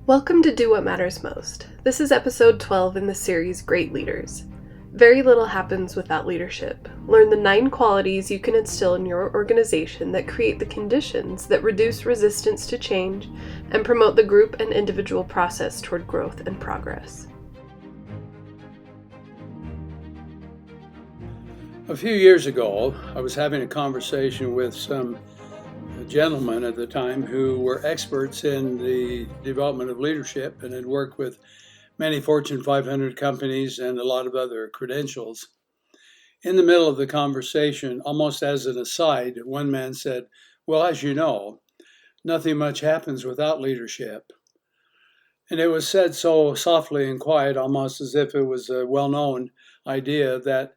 Welcome to Do What Matters Most. This is episode 12 in the series Great Leaders. Very little happens without leadership. Learn the 9 qualities you can instill in your organization that create the conditions that reduce resistance to change and promote the group and individual process toward growth and progress. A few years ago, I was having a conversation with some gentlemen at the time who were experts in the development of leadership and had worked with many Fortune 500 companies and a lot of other credentials. In the middle of the conversation, almost as an aside, one man said, "Well, as you know, nothing much happens without leadership." And it was said so softly and quiet, almost as if it was a well-known idea, that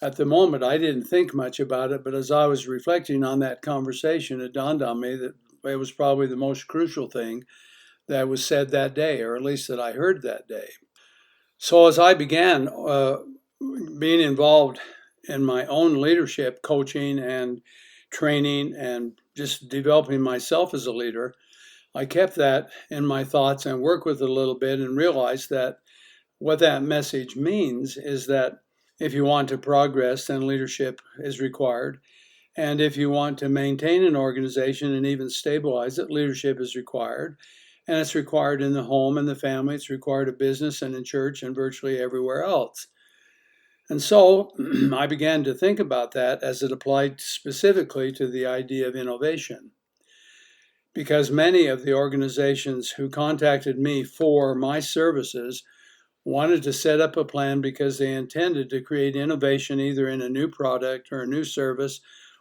at the moment, I didn't think much about it, but as I was reflecting on that conversation, it dawned on me that it was probably the most crucial thing that was said that day, or at least that I heard that day. So as I began being involved in my own leadership, coaching and training, and just developing myself as a leader, I kept that in my thoughts and worked with it a little bit and realized that what that message means is that if you want to progress, then leadership is required. And if you want to maintain an organization and even stabilize it, leadership is required. And it's required in the home and the family. It's required in business and in church and virtually everywhere else. And so I began to think about that as it applied specifically to the idea of innovation. Because many of the organizations who contacted me for my services wanted to set up a plan because they intended to create innovation either in a new product or a new service,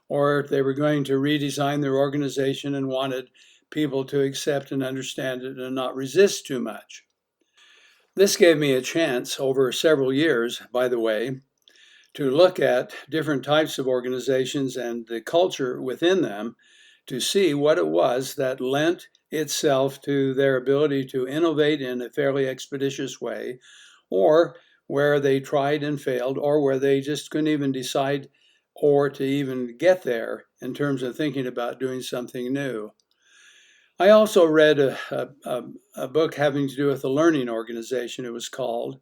or they were going to redesign their organization and wanted people to accept and understand it and not resist too much. This gave me a chance over several years, by the way, to look at different types of organizations and the culture within them to see what it was that lent itself to their ability to innovate in a fairly expeditious way, or where they tried and failed, or where they just couldn't even decide or to even get there in terms of thinking about doing something new. I also read a book having to do with a learning organization, it was called,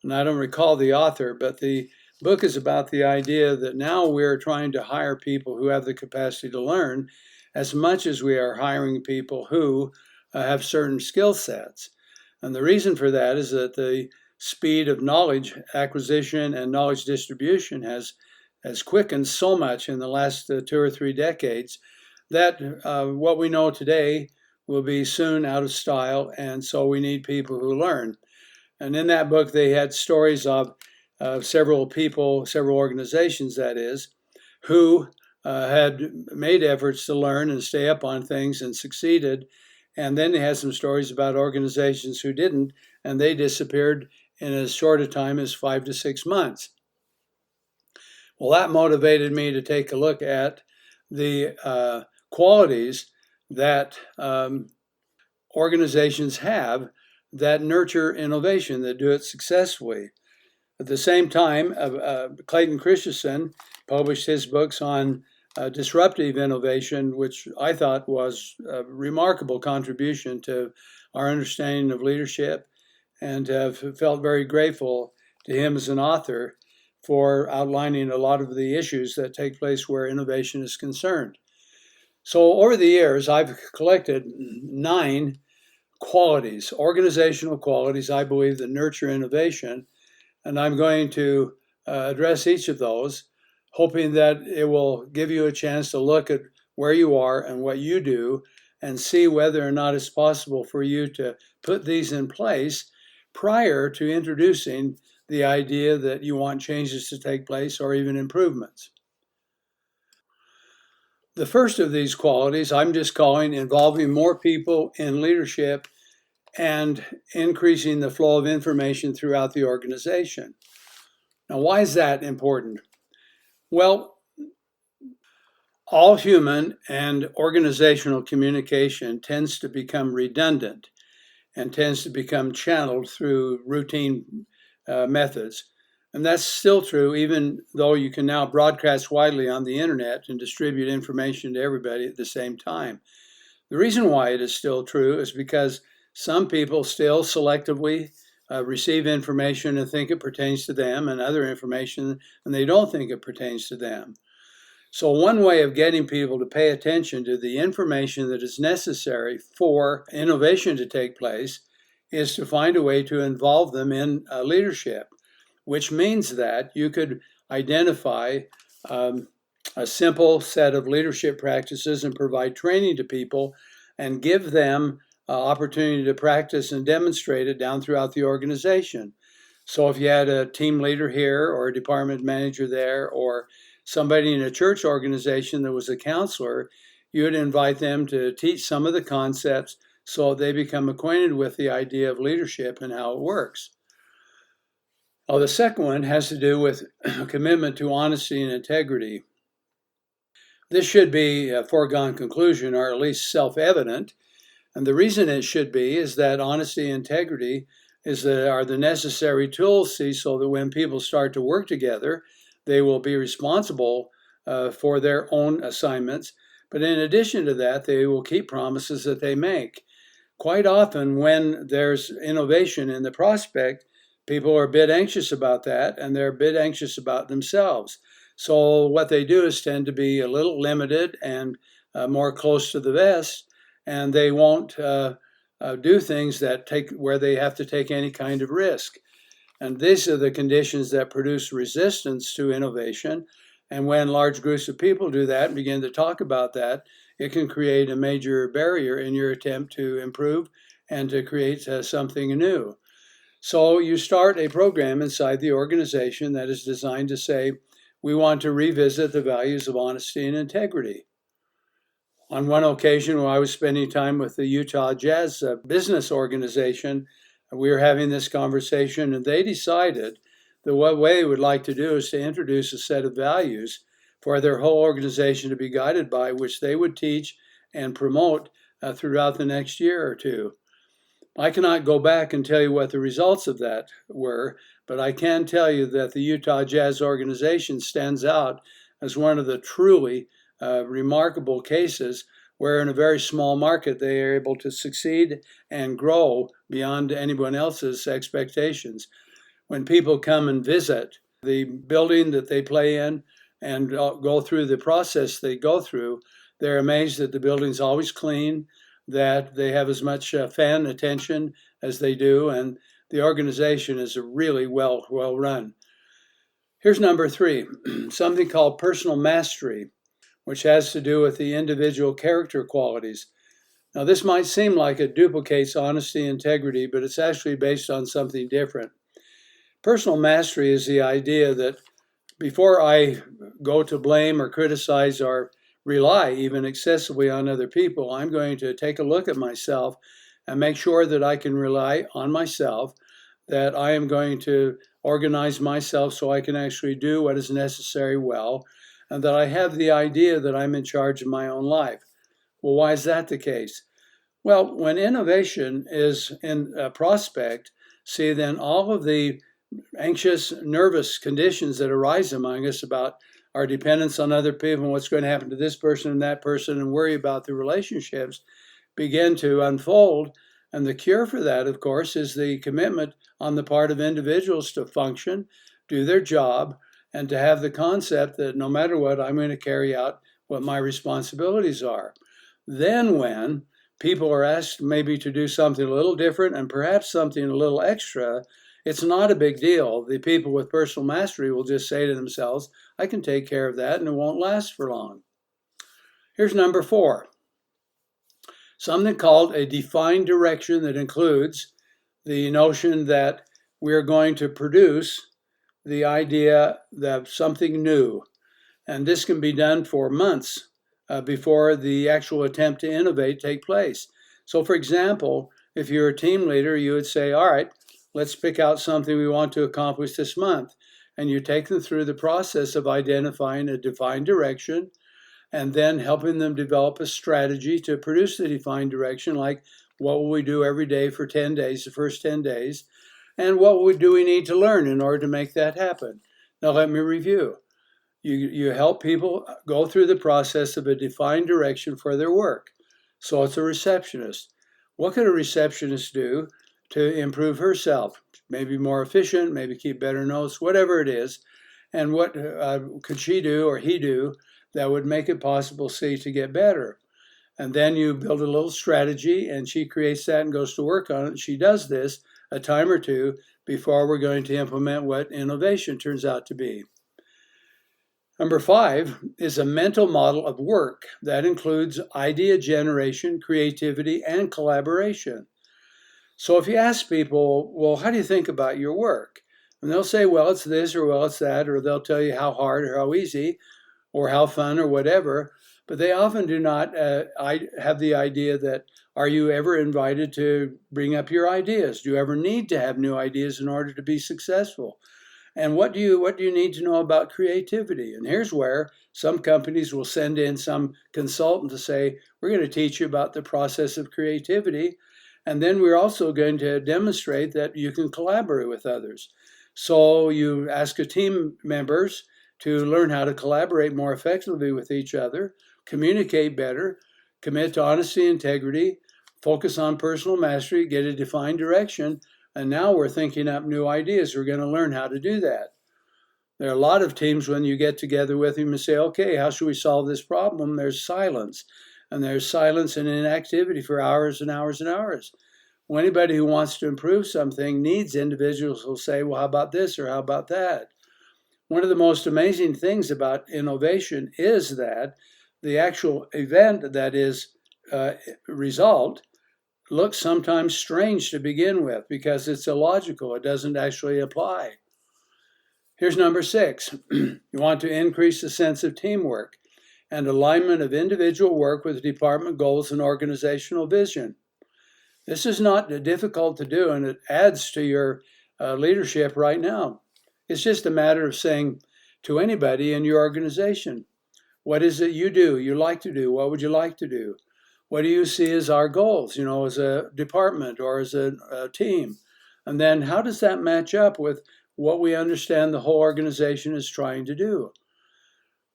and I don't recall the author, but the book is about the idea that now we're trying to hire people who have the capacity to learn as much as we are hiring people who have certain skill sets. And the reason for that is that the speed of knowledge acquisition and knowledge distribution has quickened so much in the last 2 or 3 decades that what we know today will be soon out of style, and so we need people who learn. And in that book, they had stories of several people, several organizations, that is, who had made efforts to learn and stay up on things and succeeded. And then they had some stories about organizations who didn't, and they disappeared in as short a time as 5 to 6 months. Well, that motivated me to take a look at the qualities that organizations have that nurture innovation, that do it successfully. At the same time, Clayton Christensen published his books on disruptive innovation, which I thought was a remarkable contribution to our understanding of leadership, and have felt very grateful to him as an author for outlining a lot of the issues that take place where innovation is concerned. So over the years, I've collected 9 qualities, organizational qualities, I believe, that nurture innovation, and I'm going to address each of those, hoping that it will give you a chance to look at where you are and what you do and see whether or not it's possible for you to put these in place prior to introducing the idea that you want changes to take place or even improvements. The first of these qualities I'm just calling involving more people in leadership and increasing the flow of information throughout the organization. Now, why is that important? Well, all human and organizational communication tends to become redundant and tends to become channeled through routine methods. And that's still true, even though you can now broadcast widely on the internet and distribute information to everybody at the same time. The reason why it is still true is because Some people still selectively receive information and think it pertains to them, and other information and they don't think it pertains to them. So one way of getting people to pay attention to the information that is necessary for innovation to take place is to find a way to involve them in leadership, which means that you could identify a simple set of leadership practices and provide training to people and give them opportunity to practice and demonstrate it down throughout the organization. So if you had a team leader here or a department manager there or somebody in a church organization that was a counselor, you would invite them to teach some of the concepts so they become acquainted with the idea of leadership and how it works. Oh, the second one has to do with commitment to honesty and integrity. This should be a foregone conclusion, or at least self-evident. And the reason it should be is that honesty and integrity are the necessary tools, so that when people start to work together, they will be responsible for their own assignments. But in addition to that, they will keep promises that they make. Quite often, when there's innovation in the prospect, people are a bit anxious about that, and they're a bit anxious about themselves. So what they do is tend to be a little limited and more close to the vest, and they won't do things where they have to take any kind of risk. And these are the conditions that produce resistance to innovation. And when large groups of people do that and begin to talk about that, it can create a major barrier in your attempt to improve and to create something new. So you start a program inside the organization that is designed to say, we want to revisit the values of honesty and integrity. On one occasion, when I was spending time with the Utah Jazz business organization, we were having this conversation, and they decided that what they would like to do is to introduce a set of values for their whole organization to be guided by, which they would teach and promote throughout the next year or two. I cannot go back and tell you what the results of that were, but I can tell you that the Utah Jazz organization stands out as one of the truly remarkable cases where in a very small market they are able to succeed and grow beyond anyone else's expectations. When people come and visit the building that they play in and go through the process they go through, they're amazed that the building's always clean, that they have as much fan attention as they do, and the organization is really well run. Here's number 3, something called personal mastery, which has to do with the individual character qualities. Now, this might seem like it duplicates honesty and integrity, but it's actually based on something different. Personal mastery is the idea that before I go to blame or criticize or rely even excessively on other people, I'm going to take a look at myself and make sure that I can rely on myself, that I am going to organize myself so I can actually do what is necessary well, and that I have the idea that I'm in charge of my own life. Well, why is that the case? Well, when innovation is in a prospect, see, then all of the anxious, nervous conditions that arise among us about our dependence on other people and what's going to happen to this person and that person and worry about the relationships begin to unfold. And the cure for that, of course, is the commitment on the part of individuals to function, do their job, and to have the concept that no matter what, I'm going to carry out what my responsibilities are. Then when people are asked maybe to do something a little different and perhaps something a little extra, it's not a big deal. The people with personal mastery will just say to themselves, I can take care of that and it won't last for long. Here's number 4, something called a defined direction that includes the notion that we're going to produce the idea that something new. And this can be done for months before the actual attempt to innovate take place. So for example, if you're a team leader, you would say, all right, let's pick out something we want to accomplish this month. And you take them through the process of identifying a defined direction and then helping them develop a strategy to produce the defined direction, like what will we do every day for 10 days, the first 10 days, and what do we need to learn in order to make that happen. Now let me review. You help people go through the process of a defined direction for their work. So it's a receptionist. What could a receptionist do to improve herself? Maybe more efficient, maybe keep better notes, whatever it is. And what could she do or he do that would make it possible, see, to get better? And then you build a little strategy, and she creates that and goes to work on it. She does this a time or two before we're going to implement what innovation turns out to be. Number 5 is a mental model of work that includes idea generation, creativity, and collaboration. So if you ask people, well, how do you think about your work? And they'll say, well, it's this, or well, it's that, or they'll tell you how hard or how easy or how fun or whatever. But they often do not have the idea that, are you ever invited to bring up your ideas? Do you ever need to have new ideas in order to be successful? And what do you need to know about creativity? And here's where some companies will send in some consultant to say, we're going to teach you about the process of creativity. And then we're also going to demonstrate that you can collaborate with others. So you ask a team members to learn how to collaborate more effectively with each other, communicate better, commit to honesty, integrity, focus on personal mastery, get a defined direction. And now we're thinking up new ideas. We're going to learn how to do that. There are a lot of teams when you get together with them and say, okay, how should we solve this problem? There's silence. And there's silence and inactivity for hours and hours and hours. Well, anybody who wants to improve something needs individuals who will say, well, how about this or how about that? One of the most amazing things about innovation is that the actual event that is result looks sometimes strange to begin with because it's illogical. It doesn't actually apply. Here's number 6. You want to increase the sense of teamwork and alignment of individual work with department goals and organizational vision. This is not difficult to do, and it adds to your leadership right now. It's just a matter of saying to anybody in your organization, what is it you do, you like to do? What would you like to do? What do you see as our goals, as a department or as a team? And then how does that match up with what we understand the whole organization is trying to do?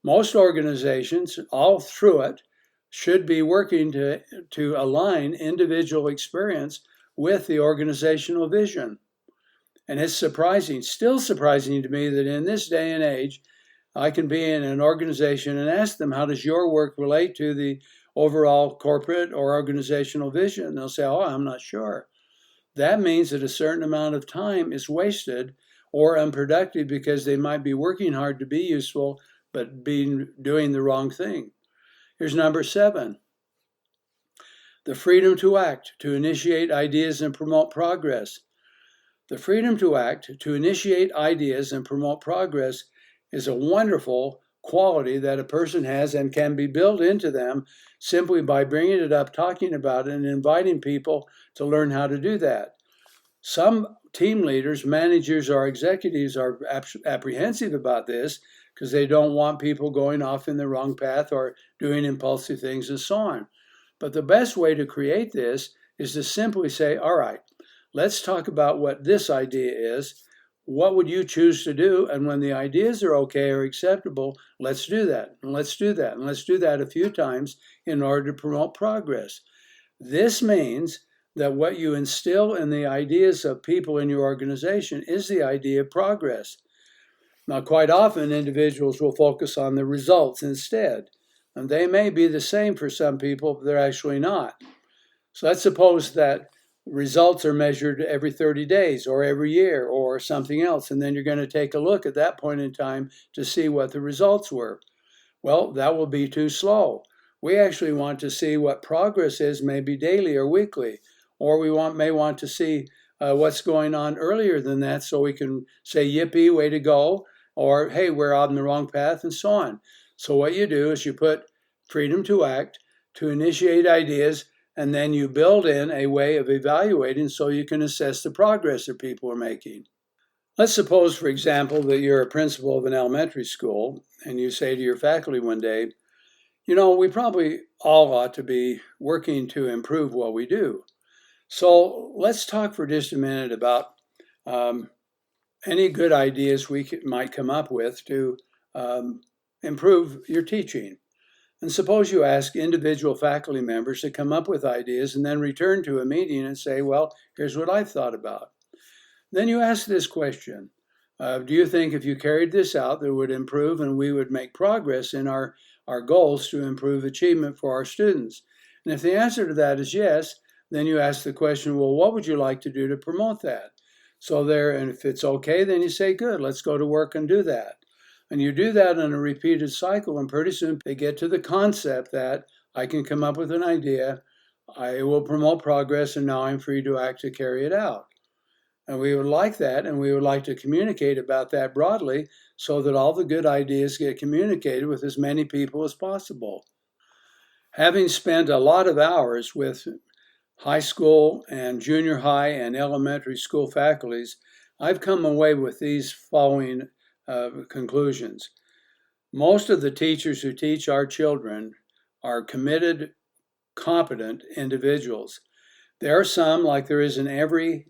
Most organizations, all through it, should be working to align individual experience with the organizational vision. And it's still surprising to me that in this day and age, I can be in an organization and ask them, how does your work relate to the overall corporate or organizational vision? And they'll say, oh, I'm not sure. That means that a certain amount of time is wasted or unproductive because they might be working hard to be useful, but doing the wrong thing. Here's number 7. The freedom to act, to initiate ideas and promote progress. The freedom to act, to initiate ideas and promote progress is a wonderful quality that a person has and can be built into them simply by bringing it up, talking about it, and inviting people to learn how to do that. Some team leaders, managers, or executives are apprehensive about this because they don't want people going off in the wrong path or doing impulsive things and so on. But the best way to create this is to simply say, all right, let's talk about what this idea is. What would you choose to do? And when the ideas are okay or acceptable, let's do that, and let's do that, and let's do that a few times in order to promote progress. This means that what you instill in the ideas of people in your organization is the idea of progress. Now, quite often, individuals will focus on the results instead, and they may be the same for some people, but they're actually not. So let's suppose that results are measured every 30 days or every year or something else, and then you're going to take a look at that point in time to see what the results were. Well, that will be too slow. We actually want to see what progress is, maybe daily or weekly, or we may want to see what's going on earlier than that so we can say, yippee, way to go, or hey, we're on the wrong path, and so on. So what you do is you put freedom to act, to initiate ideas, and then you build in a way of evaluating so you can assess the progress that people are making. Let's suppose, for example, that you're a principal of an elementary school and you say to your faculty one day, we probably all ought to be working to improve what we do. So let's talk for just a minute about any good ideas we might come up with to improve your teaching. And suppose you ask individual faculty members to come up with ideas and then return to a meeting and say, well, here's what I've thought about. Then you ask this question. Do you think if you carried this out, that it would improve and we would make progress in our goals to improve achievement for our students? And if the answer to that is yes, then you ask the question, well, what would you like to do to promote that? And if it's okay, then you say, good, let's go to work and do that. And you do that in a repeated cycle, and pretty soon they get to the concept that I can come up with an idea, I will promote progress, and now I'm free to act to carry it out. And we would like that, and we would like to communicate about that broadly so that all the good ideas get communicated with as many people as possible. Having spent a lot of hours with high school and junior high and elementary school faculties, I've come away with these following conclusions. Most of the teachers who teach our children are committed, competent individuals. There are some, like there is in every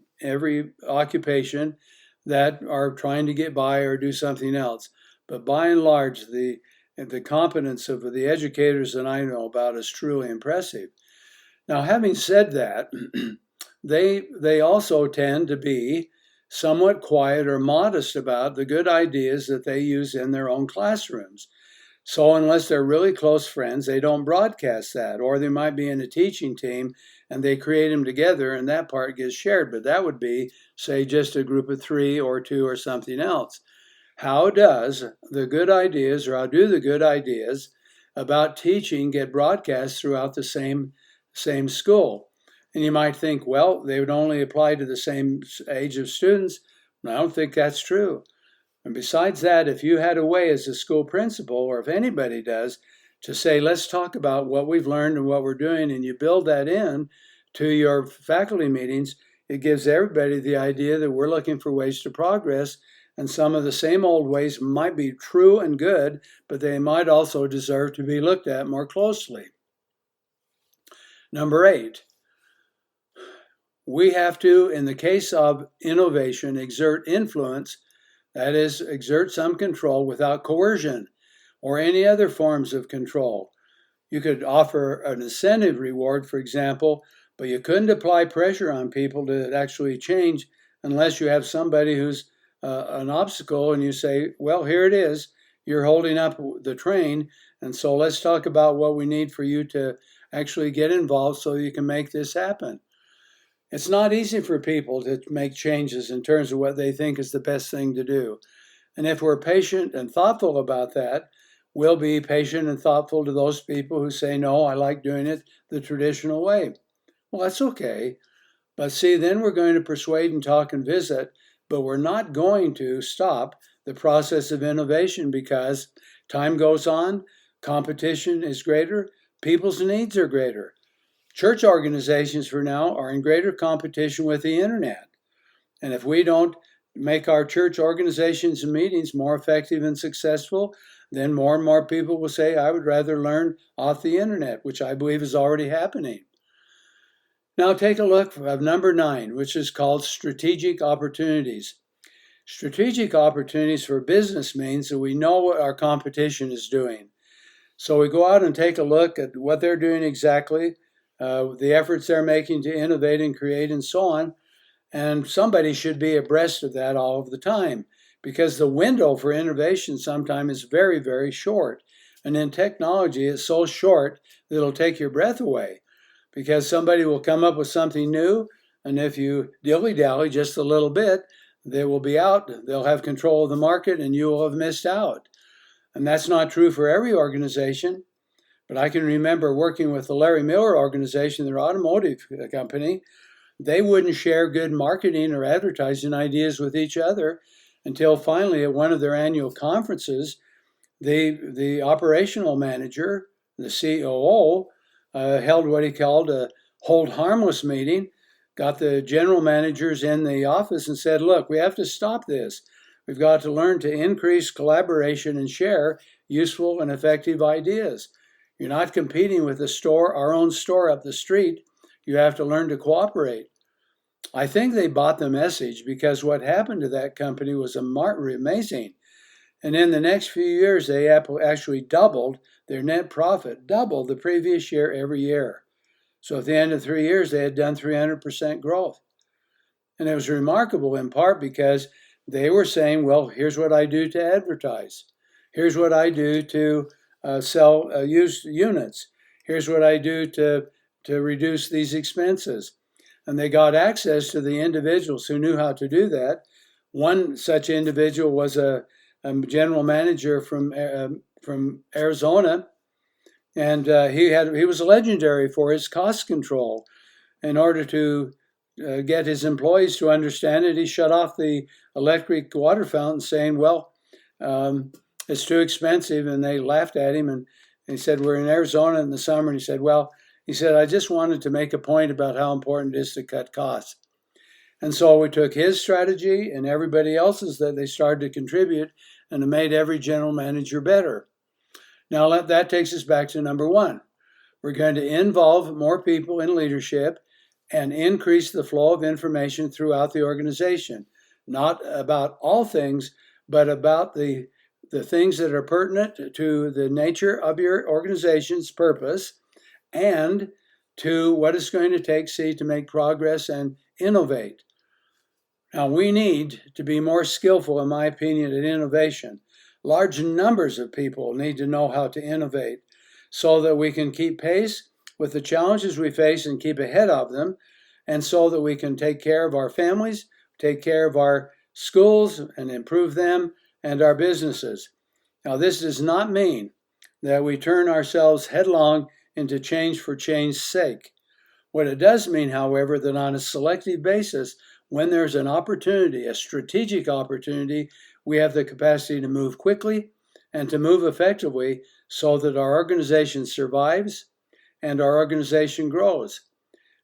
occupation, that are trying to get by or do something else. But by and large, the competence of the educators that I know about is truly impressive. Now, having said that, they also tend to be somewhat quiet or modest about the good ideas that they use in their own classrooms. So unless they're really close friends, they don't broadcast that. Or they might be in a teaching team and they create them together and that part gets shared. But that would be, say, just a group of 3 or 2 or something else. How does the good ideas, or how do the good ideas about teaching get broadcast throughout the same school? And you might think, well, they would only apply to the same age of students. And I don't think that's true. And besides that, if you had a way as a school principal, or if anybody does, to say, let's talk about what we've learned and what we're doing, and you build that in to your faculty meetings, it gives everybody the idea that we're looking for ways to progress. And some of the same old ways might be true and good, but they might also deserve to be looked at more closely. Number 8, we have to, in the case of innovation, exert influence, that is, exert some control without coercion or any other forms of control. You could offer an incentive reward, for example, but you couldn't apply pressure on people to actually change unless you have somebody who's an obstacle and you say, well, here it is, you're holding up the train, and so let's talk about what we need for you to actually get involved so you can make this happen. It's not easy for people to make changes in terms of what they think is the best thing to do. And if we're patient and thoughtful about that, we'll be patient and thoughtful to those people who say, no, I like doing it the traditional way. Well, that's okay. But see, then we're going to persuade and talk and visit, but we're not going to stop the process of innovation because time goes on, competition is greater, people's needs are greater. Church organizations for now are in greater competition with the internet. And if we don't make our church organizations and meetings more effective and successful, then more and more people will say, I would rather learn off the internet, which I believe is already happening. Now take a look at number 9, which is called strategic opportunities. Strategic opportunities for business means that we know what our competition is doing. So we go out and take a look at what they're doing exactly, the efforts they're making to innovate and create and so on. And somebody should be abreast of that all of the time because the window for innovation sometimes is very, very short. And in technology, it's so short that it'll take your breath away because somebody will come up with something new. And if you dilly-dally just a little bit, they will be out. They'll have control of the market and you will have missed out. And that's not true for every organization. But I can remember working with the Larry Miller organization, their automotive company. They wouldn't share good marketing or advertising ideas with each other until finally at one of their annual conferences, the operational manager, the COO, held what he called a hold harmless meeting, got the general managers in the office and said, look, we have to stop this. We've got to learn to increase collaboration and share useful and effective ideas. You're not competing with our own store up the street. You have to learn to cooperate. I think they bought the message because what happened to that company was amazing. And in the next few years, they actually doubled their net profit doubled the previous year every year. So at the end of 3 years, they had done 300% growth. And it was remarkable in part because they were saying, well, here's what I do to advertise. Here's what I do to sell used units. Here's what I do to reduce these expenses. And they got access to the individuals who knew how to do that. One such individual was a general manager from Arizona, and he was legendary for his cost control. In order to get his employees to understand it, he shut off the electric water fountain, saying, well, it's too expensive. And they laughed at him, and he said, we're in Arizona in the summer. And he said, I just wanted to make a point about how important it is to cut costs. And so we took his strategy and everybody else's that they started to contribute, and it made every general manager better. Now that takes us back to number one. We're going to involve more people in leadership and increase the flow of information throughout the organization. Not about all things, but about the things that are pertinent to the nature of your organization's purpose and to what it's going to take, to make progress and innovate. Now, we need to be more skillful, in my opinion, at innovation. Large numbers of people need to know how to innovate so that we can keep pace with the challenges we face and keep ahead of them, and so that we can take care of our families, take care of our schools and improve them, and our businesses. Now, this does not mean that we turn ourselves headlong into change for change's sake. What it does mean, however, that on a selective basis, when there's an opportunity, a strategic opportunity, we have the capacity to move quickly and to move effectively so that our organization survives and our organization grows.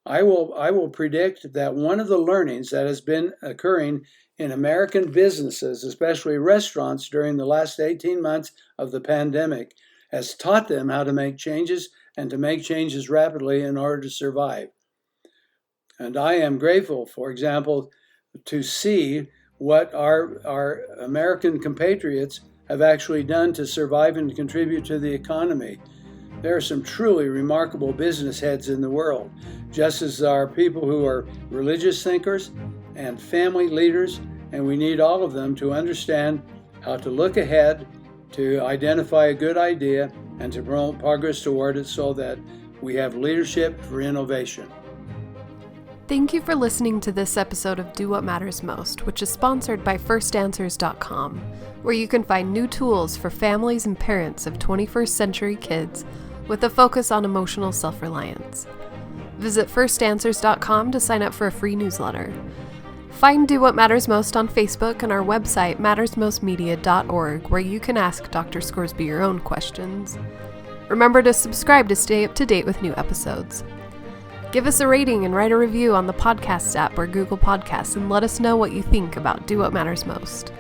I will predict that one of the learnings that has been occurring in American businesses, especially restaurants, during the last 18 months of the pandemic, has taught them how to make changes and to make changes rapidly in order to survive. And I am grateful, for example, to see what our American compatriots have actually done to survive and contribute to the economy. There are some truly remarkable business heads in the world, just as there are people who are religious thinkers and family leaders, and we need all of them to understand how to look ahead, to identify a good idea, and to promote progress toward it so that we have leadership for innovation. Thank you for listening to this episode of Do What Matters Most, which is sponsored by FirstAnswers.com, where you can find new tools for families and parents of 21st century kids with a focus on emotional self-reliance. Visit FirstAnswers.com to sign up for a free newsletter. Find Do What Matters Most on Facebook and our website, mattersmostmedia.org, where you can ask Dr. Scoresby your own questions. Remember to subscribe to stay up to date with new episodes. Give us a rating and write a review on the podcast app or Google Podcasts, and let us know what you think about Do What Matters Most.